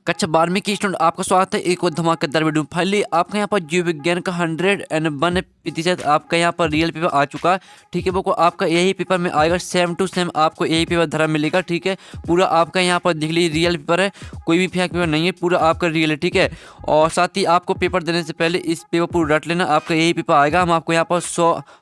कक्षा 12वीं की स्टूडेंट आपका स्वागत है एक और धमाकेदार वीडियो में। फाइनली आपका यहाँ पर जीव विज्ञान का 101% आपका यहाँ पर रियल पेपर आ चुका है। ठीक है, वो आपका यही पेपर में आएगा, सेम टू सेम आपको यही पेपर धरा मिलेगा। ठीक है, पूरा आपका यहाँ पर देख लीजिए रियल पेपर है, कोई भी फेक पेपर नहीं है, पूरा आपका रियल है। ठीक है, और साथ ही आपको पेपर देने से पहले इस पेपर पूरा रट लेना, आपका यही पेपर आएगा। हम आपको यहाँ पर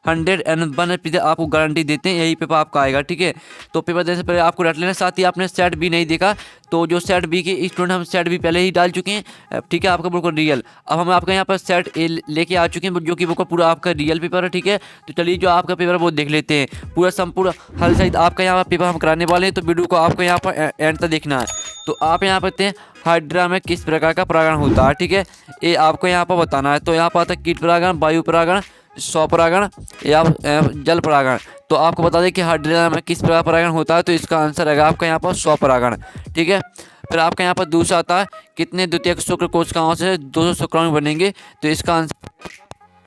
101% आपको गारंटी देते हैं यही पेपर आपका आएगा। ठीक है, तो पेपर देने से पहले आपको रट लेना। साथ ही आपने सेट भी नहीं देखा तो जो सेट बी के स्टूडेंट हम सेट बी पहले ही डाल चुके हैं। ठीक है, आपका बिल्कुल रियल। अब हम आपका यहाँ पर सेट ए लेके आ चुके हैं जो कि वो पूरा आपका रियल पेपर है। ठीक है, तो चलिए जो आपका पेपर है वो देख लेते हैं। पूरा संपूर्ण हल सहित आपका यहाँ पर पेपर हम कराने वाले हैं, तो वीडियो को आपको यहाँ पर एंड तक देखना है। तो आप यहाँ पर देखते हैं हाइड्रा में किस प्रकार का परागण होता है। ठीक है, ये आपको यहाँ पर बताना है। तो यहाँ पर आता है कीट परागण, वायु परागण, स्वपरागण या जल परागण। तो आपको बता दें कि हाइड्रा में किस प्रकार परागण होता है, तो इसका आंसर रहेगा आपका यहाँ पर स्वपरागण। ठीक है, फिर आपका यहाँ पर दूसरा आता है कितने द्वितीयक शुक्र कोशिकाओं से 200 शुक्राणु बनेंगे, तो इसका आंसर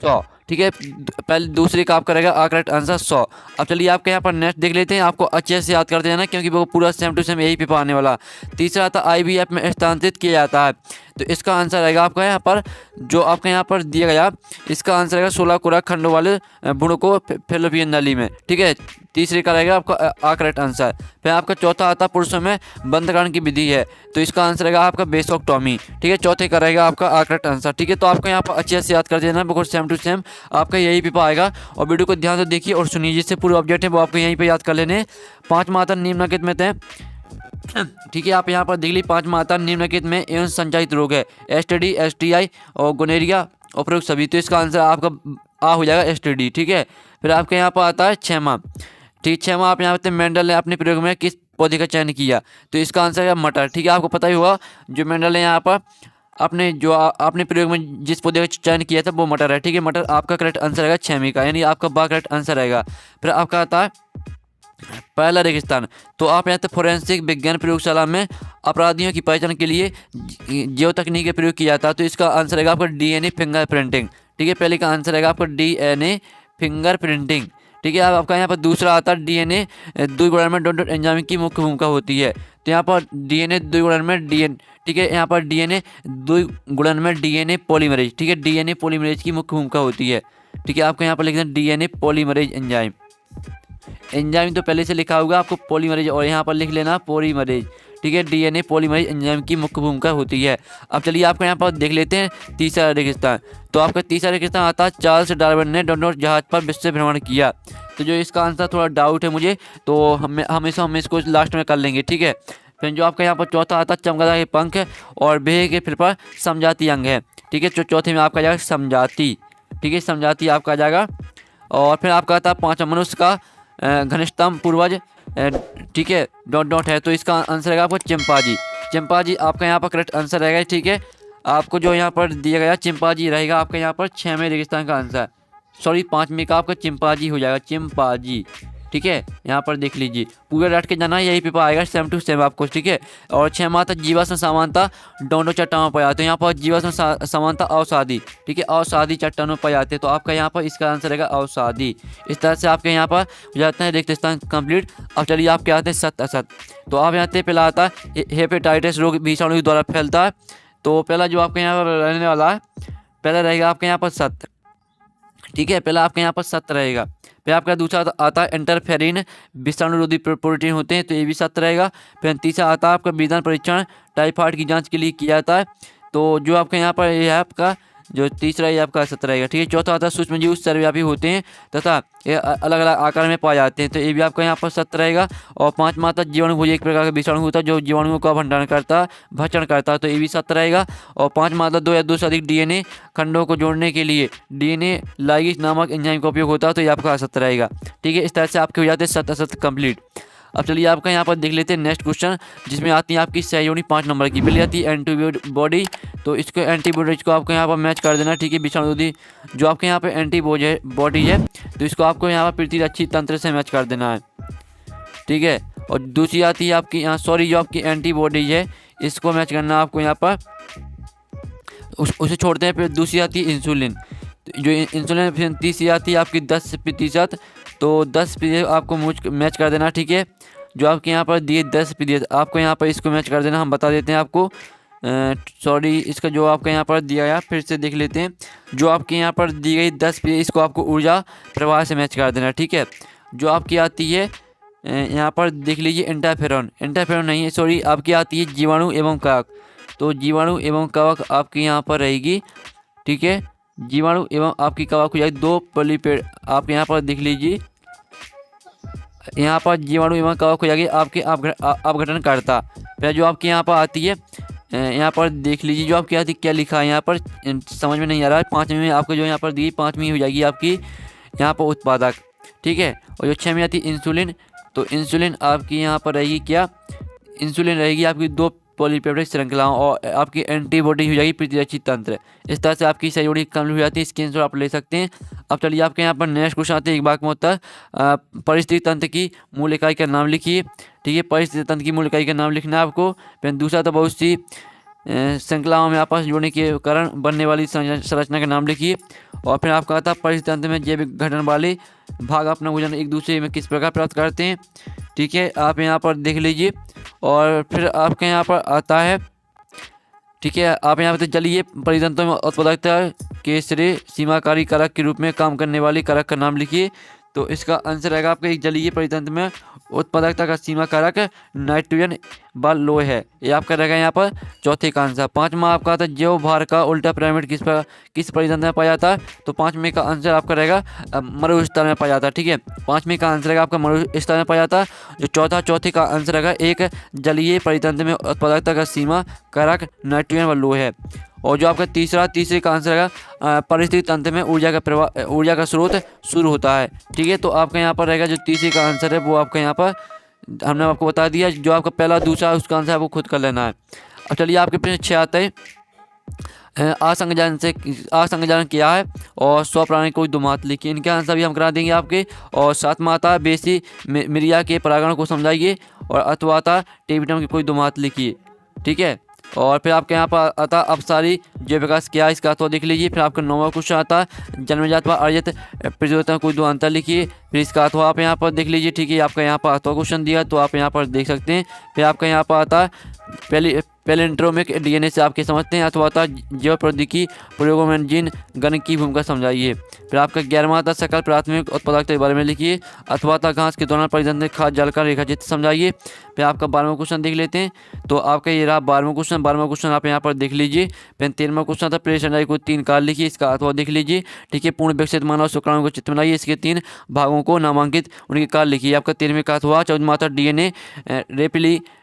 100। ठीक है, पहले दूसरे का आपका रहेगा करेक्ट आंसर 100। अब चलिए आपके यहाँ पर नेक्स्ट देख लेते हैं, आपको अच्छे से याद करते जाना क्योंकि वो पूरा सेम टू सेम यही पेपर आने वाला। तीसरा आता आईवीएफ में स्थानांतरित किया जाता है, तो इसका आंसर रहेगा आपका यहाँ पर जो आपका यहाँ पर दिया गया, इसका आंसर रहेगा 16 खुराक खंडों वाले भ्रूण को फैलोपियन नली में। ठीक है, तीसरे का रहेगा आपका करेक्ट आंसर। फिर आपका चौथा आता पुरुषों में बंधकरण की विधि है, तो इसका आंसर रहेगा आपका बेसोक्टोमी। ठीक है, चौथे का रहेगा आपका करेक्ट आंसर। ठीक है, तो आपको यहाँ पर अच्छे से याद कर देना, बिल्कुल सेम टू सेम आपका यही पेपर आएगा। और वीडियो को ध्यान से देखिए और सुनिए, जिससे पूरे ऑब्जेक्ट है वो आपको यहीं पर याद कर लेने। 5 मात्रा निम्नलिखित में थे। ठीक है, आप यहाँ पर देख लीजिए 5 मात्रा निम्नलिखित में एवं संचालित रोग है, एसटीडी, एसटीआई और गोनेरिया उपरोक्त सभी। तो इसका आंसर आपका हो जाएगा एसटीडी। ठीक है, फिर आपके यहाँ पर आता है 6 माह। ठीक, 6 माह आप यहाँ पे मेंडल ने अपने प्रयोग में किस पौधे का चयन किया, तो इसका आंसर है मटर। ठीक है, आपको पता ही होगा जो मेंडल ने यहाँ पर आपने प्रयोग में जिस पौधे का चयन किया था वो मटर है। ठीक है, मटर आपका करेक्ट आंसर रहेगा 6 का, यानी आपका बा करेक्ट आंसर रहेगा। फिर आपका आता है पहला रेगिस्तान। तो आप यहाँ तक फोरेंसिक विज्ञान प्रयोगशाला में अपराधियों की पहचान के लिए जैव तकनीक का प्रयोग किया जाता है, तो इसका आंसर रहेगा आपका डीएनए फिंगरप्रिंटिंग। ठीक है, पहले का आंसर रहेगा आपका डीएनए फिंगरप्रिंटिंग। ठीक है, अब आपका यहाँ पर दूसरा आता है डीएनए द्विगुणन में डॉट एंजाइम की मुख्य भूमिका होती है, तो यहाँ पर डीएनए द्विगुणन में ठीक है, यहाँ पर डीएनए द्विगुणन में डीएनए पॉलीमरेज। ठीक है, डीएनए पॉलीमरेज की मुख्य भूमिका होती है। ठीक है, आपको यहाँ पर लिखना है डीएनए पॉलीमरेज एंजाइम। एंजाइम तो पहले से लिखा होगा आपको पॉलीमरेज, और यहाँ पर लिख लेना पॉलीमरेज। ठीक है, डीएनए पॉलीमरेज एंजाइम की मुख्य भूमिका होती है। अब चलिए आपको यहाँ पर देख लेते हैं तीसरा रेगिस्तान। तो आपका तीसरा रेगिस्तान आता है चार्ल्स डार्विन ने डोनट जहाज पर विश्व भ्रमण किया, तो जो इसका आंसर थोड़ा डाउट है मुझे, तो हम इसको लास्ट में कर लेंगे। ठीक है, फिर जो आपका यहाँ पर चौथा आता है चमगादड़ के पंख और बेहे के फिर पर समझाती अंग है। ठीक है, चौथे में आपका जाएगा समझाती। ठीक है, समझाती आपका आ जाएगा। और फिर आपका आता है 5वां मनुष्य का घनिष्ठतम पूर्वज। ठीक है, डॉट है, तो इसका आंसर रहेगा आपको चिंपांजी। चिंपांजी आपका यहाँ पर करेक्ट आंसर रहेगा। ठीक है, आपको जो यहाँ पर दिया गया चिंपांजी रहेगा आपका यहाँ पर 6वें रेगिस्तान का आंसर, सॉरी 5वें का आपका चिंपांजी हो जाएगा, चिंपांजी। ठीक है, यहाँ पर देख लीजिए पूरा रट के जाना, यही पेपर आएगा सेम टू सेम आपको। ठीक है, और 6 माह तक जीवाश्म समानता दोनों चट्टानों पर आते हैं, यहाँ पर जीवाश्म समानता अवसादी। ठीक है, अवसादी चट्टानों पर आते हैं, तो आपका यहाँ पर इसका आंसर रहेगा अवसादी। इस तरह से आपके यहाँ पर हो जाते हैं रिक्त स्थान कंप्लीट। अब चलिए आपके आते हैं सत असत। तो आप यहाँ पे पहला आता है हेपेटाइटिस रोग विषाणु के द्वारा फैलता है, तो पहला जो आपके यहाँ पर रहने वाला है पहला रहेगा आपके यहाँ पर सत। ठीक है, पहला आपके यहाँ पर सत रहेगा। फिर आपका दूसरा आता है इंटरफेरिन विषाणुरोधी प्रोटीन होते हैं, तो ये भी सत्य रहेगा। फिर तीसरा आता है आपका विधान परीक्षण टाइफाइड की जांच के लिए किया जाता है, तो जो आपके यहाँ पर ये है आपका जो तीसरा ये आपका सत्य रहेगा। ठीक है, चौथा आता है सूक्ष्मजीव सर्वव्यापी होते हैं तथा ये अलग अलग आकार में पाए जाते हैं, तो ये भी आपका यहाँ पर सत्य रहेगा। और 5वां आता है जीवाणु एक प्रकार का विषाणु होता है जो जीवाणुओं का भंडारण करता है, भक्षण करता है, तो ये भी सत्य रहेगा। और 5वां आता है 2 या 2 से अधिक डीएनए खंडों को जोड़ने के लिए डीएनए लाइगेज नामक एंजाइम का उपयोग होता है, तो ये आपका असत्य रहेगा। ठीक है, इस तरह से आपके हो जाते हैं सत्य असत्य कंप्लीट। अब चलिए आपका यहाँ पर देख लेते हैं नेक्स्ट क्वेश्चन, जिसमें आती है आपकी सहयोगी 5 नंबर की। पहले आती है एंटीबॉडी, तो इसको एंटीबॉडीज को आपको यहाँ पर मैच कर देना। ठीक है, विषाणुरोधी जो आपके यहाँ पर एंटीबॉडी है, तो इसको आपको यहाँ पर प्रतिरक्षी तंत्र से मैच कर देना है। ठीक है, और दूसरी आती है आपकी यहाँ जो आपकी एंटीबॉडी है इसको मैच करना आपको यहाँ पर, उसे छोड़ते हैं। फिर दूसरी आती है इंसुलिन, जो इंसुलिन। फिर तीसरी आती है आपकी 10%, तो 10% आपको मैच कर देना। ठीक है, जो आपके यहाँ पर दिए 10% आपको यहाँ पर इसको मैच कर देना। हम बता देते हैं आपको सॉरी, इसका जो आपका यहाँ पर दिया है फिर से देख लेते हैं। जो आपके यहाँ पर दी गई 10 पे, इसको आपको ऊर्जा प्रवाह से मैच कर देना, ठीक है। जो आपकी आती है यहाँ पर देख लीजिए इंटरफेरॉन, इंटरफेरॉन नहीं है सॉरी, आपकी आती है जीवाणु एवं कवक। तो जीवाणु एवं कवक आपकी यहाँ पर रहेगी, ठीक है। जीवाणु एवं आपकी कवक हो जाएगी 2 पॉलीपेड। आप यहाँ पर देख लीजिए, यहाँ पर जीवाणु एवं कवक हो जाएगी आपके अपघटनकर्ता। फिर जो आपके यहाँ पर आती है यहाँ पर देख लीजिए, जो आपकी आती है क्या लिखा है यहाँ पर समझ में नहीं आ रहा है। 5वीं में आपको जो यहाँ पर दी 5वीं हो जाएगी आपकी यहाँ पर उत्पादक, ठीक है। और जो 6वीं आती है इंसुलिन, तो इंसुलिन आपकी यहाँ पर रहेगी क्या, इंसुलिन रहेगी आपकी 2 पॉलीपेप्टाइड श्रृंखलाओं और आपकी एंटीबॉडी हो जाएगी प्रतिरक्षी तंत्र। इस तरह से आपकी सहयोगी कम हो जाती है। स्क्रीनशॉट आप ले सकते हैं। अब चलिए आपके यहाँ पर नेक्स्ट क्वेश्चन आते हैं एक बार में होता है परिस्थिति तंत्र की मूल इकाई का नाम लिखिए, ठीक है। परिस्थिति तंत्र की मूल इकाई का नाम लिखना है आपको। फिर दूसरा तो बहुत सी श्रृंखलाओं में आपस जोड़ने के कारण बनने वाली संरचना का नाम लिखिए। और फिर आपका आता है परिस्थिति तंत्र में जैविक घटन वाले भाग अपना भोजन एक दूसरे में किस प्रकार प्राप्त करते हैं, ठीक है। आप यहाँ पर देख लीजिए। और फिर आपके यहाँ पर आता है, ठीक है, आप यहाँ पर जलीय परितंत्रों में उत्पादकता के श्रेय सीमाकारी कारक के रूप में काम करने वाली कारक का नाम लिखिए। तो इसका आंसर रहेगा आपका एक जलीय परितंत्र में उत्पादकता का सीमा कारक नाइट्रोजन व लोह है। ये आपका रहेगा यहाँ पर चौथे का आंसर। 5वां आपका आता है जैव भार का उल्टा पिरामिड किस परितंत्र में पाया जाता है। तो 5वें का आंसर आपका रहेगा मरुस्थल में पाया जाता है, ठीक है। 5वें का आंसर रहेगा आपका मरुस्थल में पाया जाता है। जो चौथे का आंसर रहेगा एक जलीय परितंत्र में उत्पादकता का सीमा कारक नाइट्रोजन व लोह है। और जो आपका तीसरे का आंसर रहेगा परिस्थिति तंत्र में ऊर्जा का स्रोत शुरू होता है, ठीक है। तो आपका यहाँ पर रहेगा जो तीसरे का आंसर है वो आपका यहाँ पर हमने आपको बता दिया। जो आपका पहला दूसरा उसका आंसर आपको खुद कर लेना है। अब चलिए आपके प्रश्न 6 आते हैं असंगजन क्या है और स्वप्राणी कोई दो मात लिखिए। इनके आंसर भी हम करा देंगे आपके। और 7वां आता है बेसी मिरिया के परागण को समझाइए। और अथवा आता टेबिटम की कोई दो मात लिखिए, ठीक है। और फिर आपके यहाँ पर आता अपसारी जैव विकास क्या है, इसका अथवा देख लीजिए। फिर आपका 9वां क्वेश्चन आता है जन्मजात व अर्जित प्रतियोगिता कोई दो अंतर लिखिए। फिर इसका अथवा आप यहाँ पर देख लीजिए, ठीक है। आपका यहाँ पर अथवा क्वेश्चन दिया तो आप यहाँ पर देख सकते हैं। फिर आपका यहाँ पर आता है पैलिंड्रोमिक डीएनए से आपके समझते हैं। अथवा आता जैव प्रौद्योगिकी प्रयोगों में जीन गण की भूमिका समझाइए। फिर आपका 11वां आता सकल प्राथमिक उत्पादकता के बारे में लिखिए। अथवा आता घास के दौरान परिजन खाद जल का रेखाचित्र समझाइए। फिर आपका 12वां क्वेश्चन देख लेते हैं। तो आपका ये रहा 12वां क्वेश्चन आप यहाँ पर देख लीजिए। फिर 13वां क्वेश्चन था प्रेषण को 3 काल लिखिए, इसका अथवा देख लीजिए, ठीक है। पूर्ण विकसित मानव शुक्राणु को चित्र बनाइए, इसके 3 भागों को नामांकित उनके काल लिखिए। आपका 13वें का अथवा 14वां था डीएनए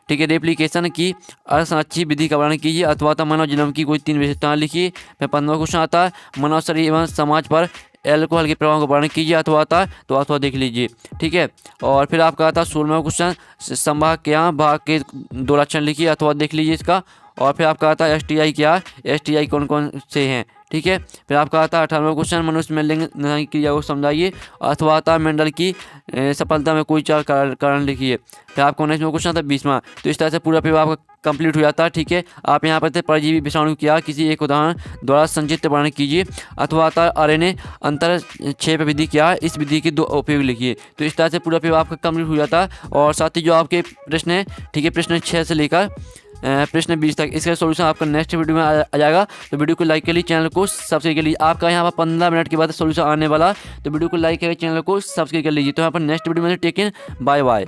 ठीक है रेप्लिकेशन की असंरक्षित विधि का वर्णन कीजिए। अथवा था मानव जीनोम की कोई 3 विशेषताएं लिखिए। फिर 15वां क्वेश्चन आता है मानव शरीर एवं समाज पर एल्कोहल के प्रभाव का वर्णन कीजिए। अथवा आता तो अथवा देख लीजिए, ठीक है। और फिर आपका आता 16वां क्वेश्चन संभाग क्या भाग के 2 लक्षण लिखिए। अथवा देख लीजिए इसका। और फिर आपका आता है एसटीआई क्या, एसटीआई कौन कौन से हैं, ठीक है। फिर आपका आता है 18वां क्वेश्चन मनुष्य में लिंग क्रिया को समझाइए। अथवा आता है मेंडल की सफलता में कोई 4 कारण लिखिए। फिर आपका 19वां क्वेश्चन आता है 20वां। तो इस तरह से पूरा पेपर आपका कंप्लीट हो जाता है, ठीक है। आप यहाँ पर थे परजीवी विषाणु क्या किसी एक उदाहरण द्वारा संक्षिप्त वर्णन कीजिए। अथवा आता है आरएनए अंतर क्षेप विधि क्या है, इस विधि के 2 उपयोग लिखिए। तो इस तरह से पूरा पेपर आपका कंप्लीट हो जाता है। और साथ ही जो आपके प्रश्न है, ठीक है, प्रश्न 6 से लेकर प्रश्न 20 तक, इसका सॉल्यूशन आपका नेक्स्ट वीडियो में आ जाएगा। तो वीडियो को लाइक कर लीजिए, चैनल को सब्सक्राइब कर लीजिए। आपका यहाँ पर 15 मिनट के बाद सॉल्यूशन आने वाला, तो वीडियो को लाइक करके चैनल को सब्सक्राइब कर लीजिए। तो यहाँ पर नेक्स्ट वीडियो में टेक इन, बाय बाय।